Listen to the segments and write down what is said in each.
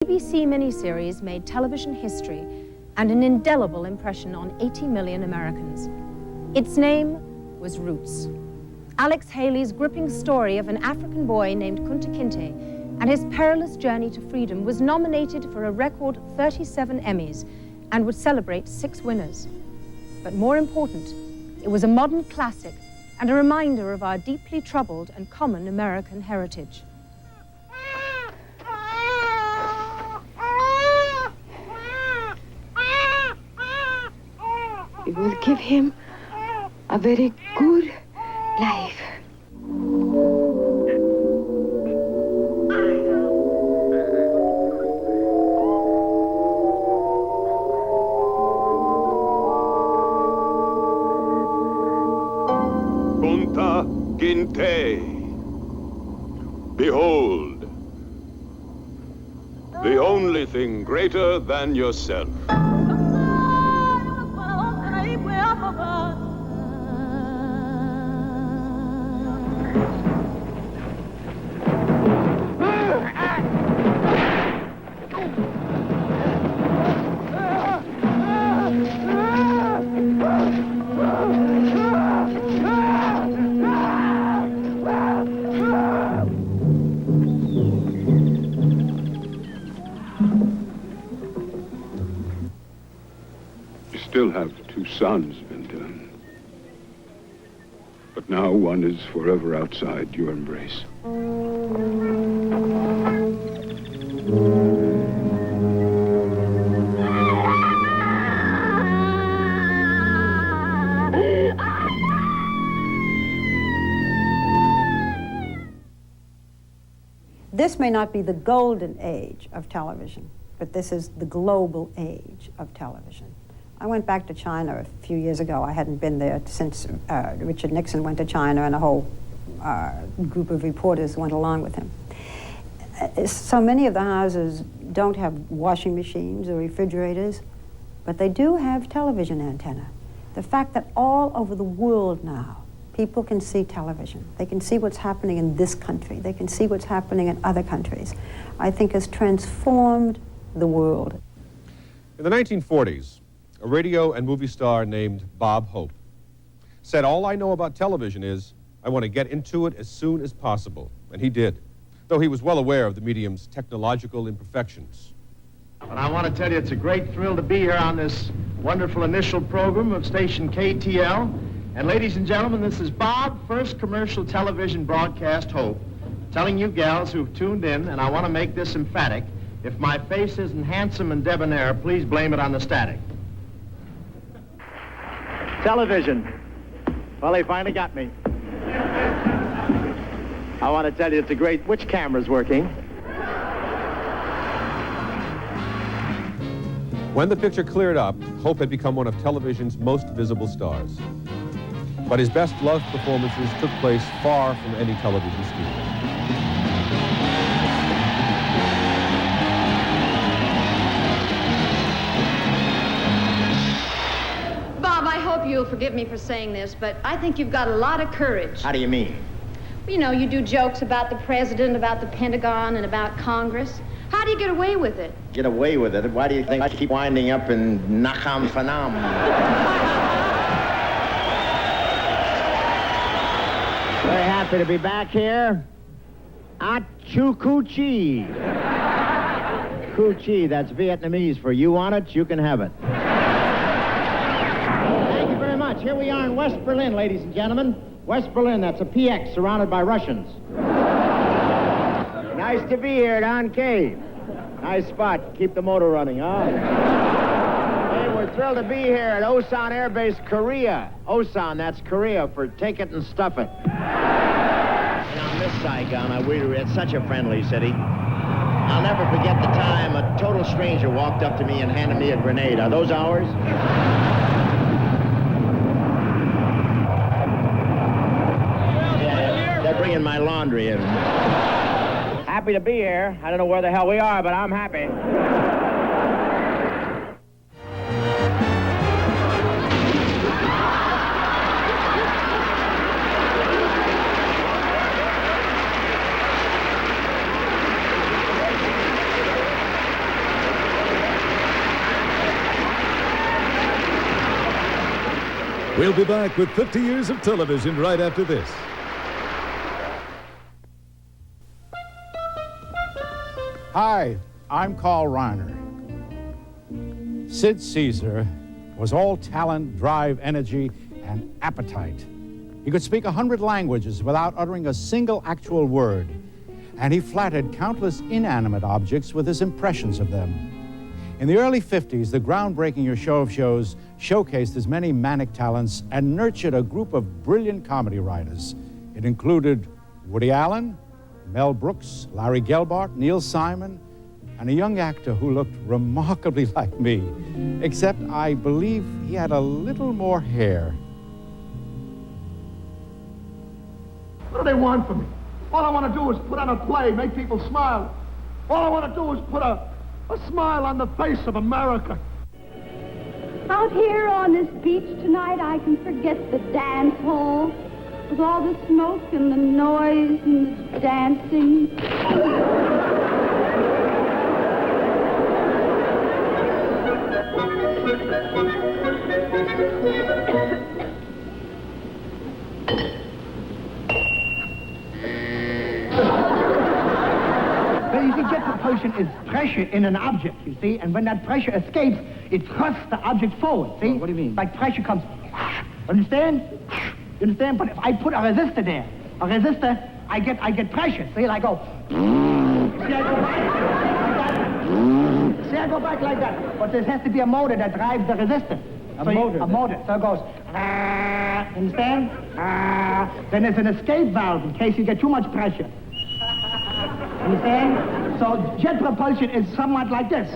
BBC miniseries made television history and an indelible impression on 80 million Americans. Its name was Roots. Alex Haley's gripping story of an African boy named Kunta Kinte and his perilous journey to freedom was nominated for a record 37 Emmys and would celebrate 6 winners. But more important, it was a modern classic and a reminder of our deeply troubled and common American heritage. It will give him a very good life. Kunta Kinte. Behold, the only thing greater than yourself. Still have 2 sons, Binta. But now one is forever outside your embrace. This may not be the golden age of television, but this is the global age of television. I went back to China a few years ago. I hadn't been there since Richard Nixon went to China, and a whole group of reporters went along with him. So many of the houses don't have washing machines or refrigerators, but they do have television antenna. The fact that all over the world now, people can see television. They can see what's happening in this country. They can see what's happening in other countries, I think has transformed the world. In the 1940s, a radio and movie star named Bob Hope said, "All I know about television is I want to get into it as soon as possible." And he did, though he was well aware of the medium's technological imperfections. And I want to tell you it's a great thrill to be here on this wonderful initial program of station KTL. And ladies and gentlemen, this is Bob, first commercial television broadcast Hope, telling you gals who've tuned in, and I want to make this emphatic, if my face isn't handsome and debonair, please blame it on the static. Television. Well, they finally got me. I want to tell you it's a great... Which camera's working? When the picture cleared up, Hope had become one of television's most visible stars. But his best-loved performances took place far from any television studio. You'll forgive me for saying this, but I think you've got a lot of courage. How do you mean? You know, you do jokes about the president, about the Pentagon, and about Congress. How do you get away with it? Get away with it? Why do you think I keep winding up in Nakam Fanam? Very happy to be back here. Achukuchi. Kuchi, that's Vietnamese for you want it, you can have it. Here we are in West Berlin, ladies and gentlemen. West Berlin, that's a PX surrounded by Russians. Nice to be here at On Cave. Nice spot. Keep the motor running, huh? Hey, we're thrilled to be here at Osan Air Base, Korea. Osan, that's Korea for take it and stuff it. And I miss Saigon. It's such a friendly city. I'll never forget the time a total stranger walked up to me and handed me a grenade. Are those ours? Bringing my laundry in. Happy to be here. I don't know where the hell we are, but I'm happy. We'll be back with 50 years of television right after this. Hi, I'm Carl Reiner. Sid Caesar was all talent, drive, energy, and appetite. He could speak 100 languages without uttering a single actual word, and he flattered countless inanimate objects with his impressions of them. In the early 50s, the groundbreaking Your Show of Shows showcased his many manic talents and nurtured a group of brilliant comedy writers. It included Woody Allen, Mel Brooks, Larry Gelbart, Neil Simon, and a young actor who looked remarkably like me, except I believe he had a little more hair. What do they want from me? All I want to do is put on a play, make people smile. All I want to do is put a smile on the face of America. Out here on this beach tonight, I can forget the dance hall with all the smoke and the noise and the dancing. You see, jet propulsion is pressure in an object, you see, and when that pressure escapes, it thrusts the object forward, see? What do you mean? Like pressure comes, understand? You understand? But if I put a resistor there, I get pressure, see? I go, see, I go back like that. See, I go back like that. But there has to be a motor that drives the resistor. A motor. So it goes, understand? Then there's an escape valve in case you get too much pressure. Understand? So jet propulsion is somewhat like this.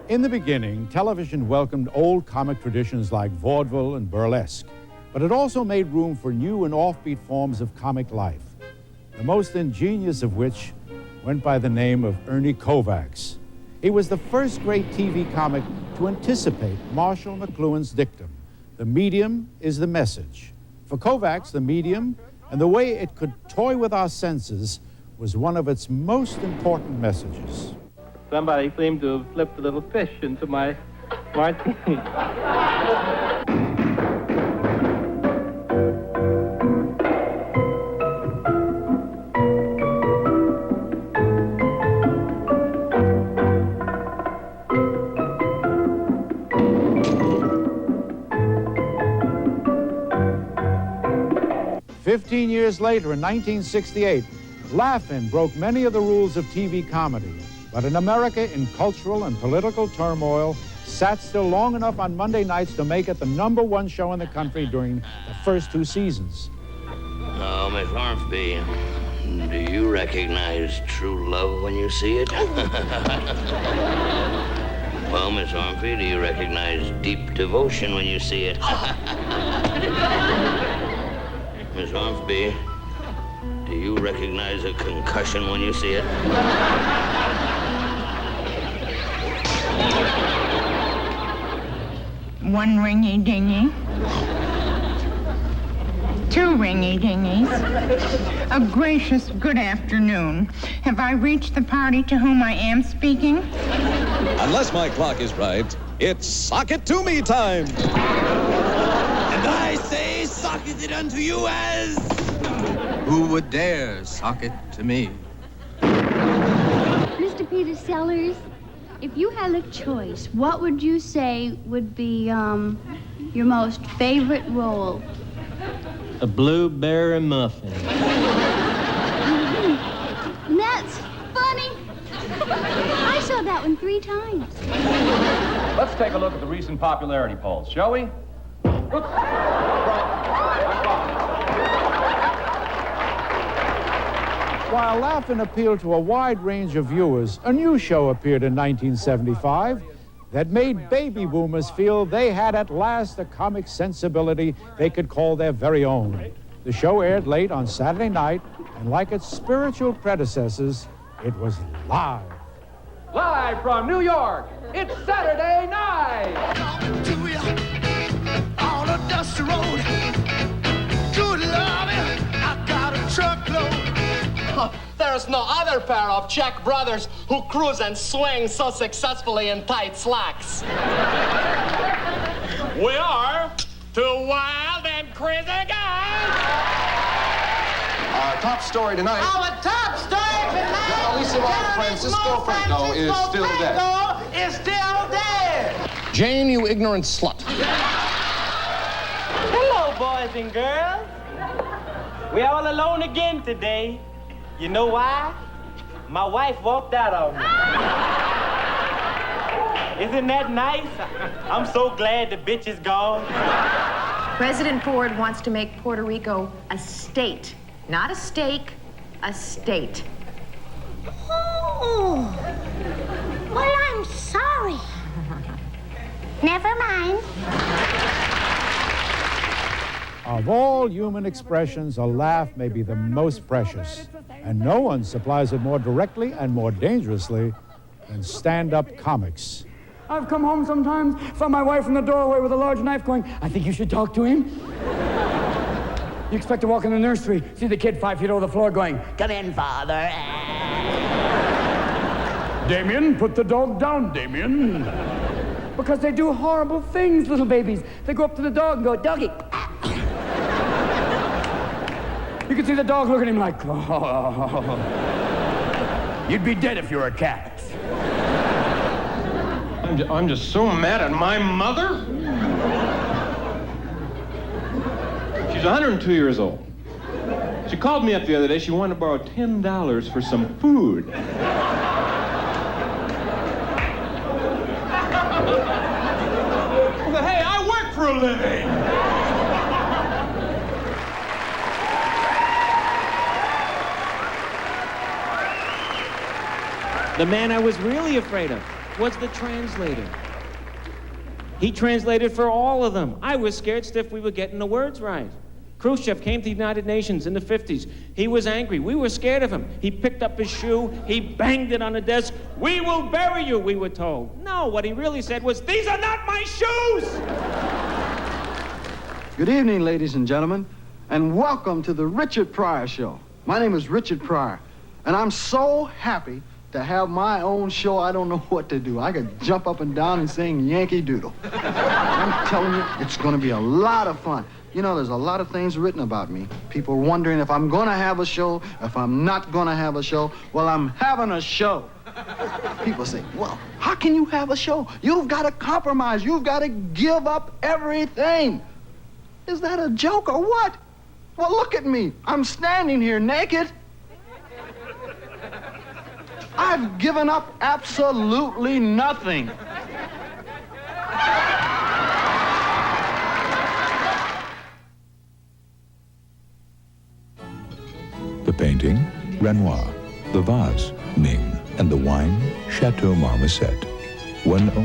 In the beginning, television welcomed old comic traditions like vaudeville and burlesque, but it also made room for new and offbeat forms of comic life, the most ingenious of which went by the name of Ernie Kovacs. He was the first great TV comic to anticipate Marshall McLuhan's dictum, "The medium is the message." For Kovacs, the medium and the way it could toy with our senses was one of its most important messages. Somebody seemed to have slipped a little fish into my martini. "15 years later, in 1968, Laugh-In broke many of the rules of TV comedy. But in America, in cultural and political turmoil, sat still long enough on Monday nights to make it the #1 show in the country during the first 2 seasons. Oh, Miss Ormsby, do you recognize true love when you see it? Well, Miss Ormsby, do you recognize deep devotion when you see it? Miss Ormsby, do you recognize a concussion when you see it? One ringy-dingy. 2 ringy-dingies. A gracious good afternoon. Have I reached the party to whom I am speaking? Unless my clock is right, it's sock it to me time. And I say socket it unto you as... Who would dare sock it to me? Mr. Peter Sellers, if you had a choice, what would you say would be your most favorite role? A blueberry muffin. That's funny. I saw that one 3 times. Let's take a look at the recent popularity polls, shall we? While Laugh-In appealed to a wide range of viewers, a new show appeared in 1975 that made baby boomers feel they had at last a comic sensibility they could call their very own. The show aired late on Saturday night, and like its spiritual predecessors, it was live. Live from New York, it's Saturday night. On a dusty road. Good loving, I got a truckload. There's no other pair of Czech brothers who cruise and swing so successfully in tight slacks. We are two wild and crazy guys. Our top story tonight. Our top story tonight. Alicia Francisco Franco is still dead. Is still dead. Jane, you ignorant slut. Hello, boys and girls. We're all alone again today. You know why? My wife walked out on me. Isn't that nice? I'm so glad the bitch is gone. President Ford wants to make Puerto Rico a state. Not a steak, a state. Oh, well, I'm sorry. Never mind. Of all human expressions, a laugh may be the most precious, and no one supplies it more directly and more dangerously than stand-up comics. I've come home sometimes, found my wife in the doorway with a large knife going, I think you should talk to him. You expect to walk in the nursery, see the kid 5 feet over the floor going, come in, father. Damien, put the dog down, Damien. Because they do horrible things, little babies. They go up to the dog and go, doggy. You can see the dog look at him like, oh. You'd be dead if you were a cat. I'm just so mad at my mother. She's 102 years old. She called me up the other day. She wanted to borrow $10 for some food. Well, hey, I work for a living. The man I was really afraid of was the translator. He translated for all of them. I was scared stiff we were getting the words right. Khrushchev came to the United Nations in the 50s. He was angry. We were scared of him. He picked up his shoe. He banged it on the desk. We will bury you, we were told. No, what he really said was, these are not my shoes! Good evening, ladies and gentlemen, and welcome to the Richard Pryor Show. My name is Richard Pryor, and I'm so happy to have my own show. I don't know what to do. I could jump up and down and sing Yankee Doodle. I'm telling you, it's going to be a lot of fun. You know, there's a lot of things written about me. People are wondering if I'm going to have a show, if I'm not going to have a show. Well, I'm having a show. People say, well, how can you have a show? You've got to compromise. You've got to give up everything. Is that a joke or what? Well, look at me. I'm standing here naked. I've given up absolutely nothing. The painting, Renoir. The vase, Ming. And the wine, Chateau Marmoset.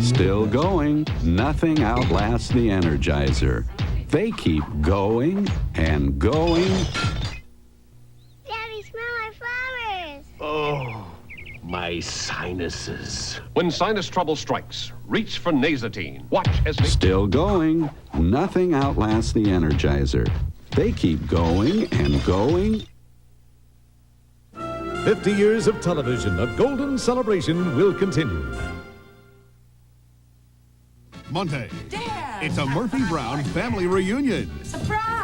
Still going. Nothing outlasts the Energizer. They keep going and going. Daddy, smell my flowers. Oh, my sinuses. When sinus trouble strikes, reach for Nasatine. Watch as they... Still going. Nothing outlasts the Energizer. They keep going and going. 50 years of television, a golden celebration will continue. Monday. It's a Murphy Brown family reunion. Surprise!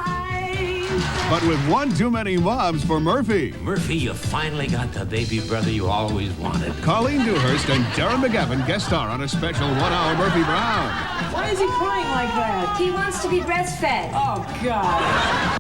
But with one too many moms for Murphy. Murphy, you finally got the baby brother you always wanted. Colleen Dewhurst and Darren McGavin guest star on a special 1 hour Murphy Brown. Why is he crying like that? He wants to be breastfed. Oh, God.